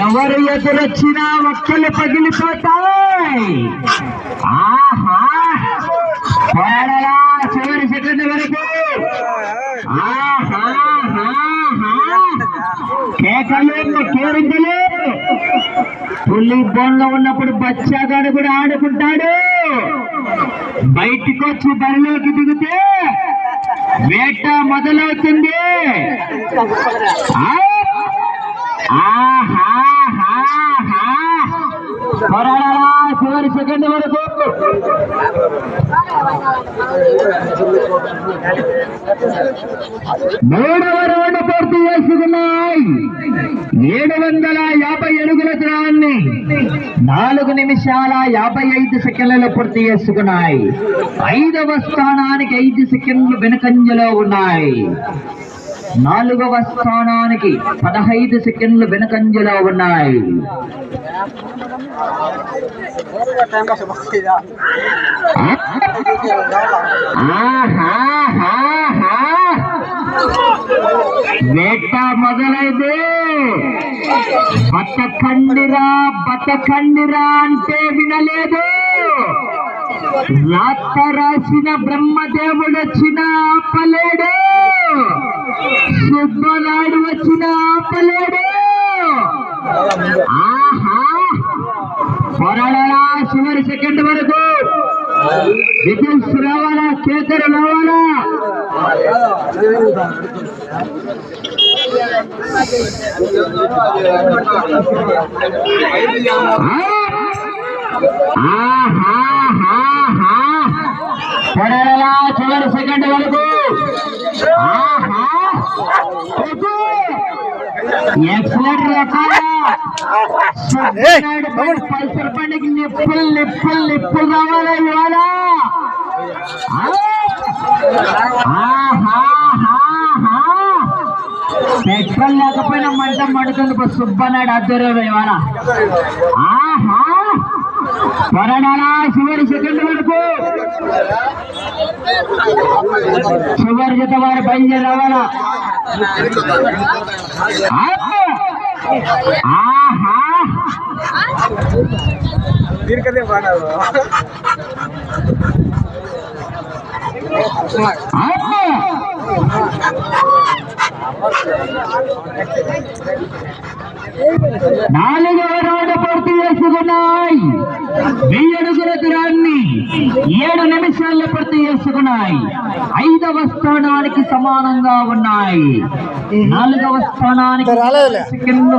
ఎవరు ఎదురొచ్చినా ఒక్కలు పగిలిపోతాయి. ఆహా పోరాడలా చివరి సెకండ్ వరకు. కేకలు కేరింతలు. పులి బోన్లో ఉన్నప్పుడు బచ్చాగాడు కూడా ఆడుకుంటాడు. బయటికి వచ్చి బరిలోకి దిగితే వేట మొదలవుతుంది. పోరాడాలా చివరి సెకండ్ వరకు. మూడవ రౌండ్ పూర్తి చేసుకున్నాయి. 750 అడుగుల దూరాన్ని 4 నిమిషాల 55 సెకండ్లలో పూర్తి చేసుకున్నాయి. 5వ స్థానానికి 5 సెకండ్లు వెనుకంజలో ఉన్నాయి. 4వ స్థానానికి 15 సెకండ్లు వెనుకంజలో ఉన్నాయి. వేట మొదలైతే బతకండిరా అంటే వినలేదు. రాత రాసిన బ్రహ్మదేవుడు వచ్చిన ఆపలేడు. సుబ్బనాయుడు వచ్చిన ఆపలేడు. పోరాడాలా చివరి సెకండ్ వరకు. విజిల్స్ రావాలా, కేకలు రావాలా. పోరాడాలా చివరి సెకండ్ వరకు. ఎక్సలెంట్ పల్సర్ బండికి నిప్పులు రావాలా ఇవాళ. పెట్రోల్ లేకపోయినా మంట మండుతుంది సుబ్బనాయుడు ఆధ్వర్యంలో ఇవాళ. పోరాడాలా చివరి సెకండ్ వరకు. చివరి జత వారు బయలుదేరి రావాలా. నాలుగవ రౌండ్ పూర్తి చేసుకున్నాయి. 1000 అడుగుల దూరాన్ని 7 నిమిషాల్లో పూర్తి చేసుకున్నాయి. 5వ స్థానానికి సమానంగా ఉన్నాయి. 4వ స్థానానికి సెకండ్లు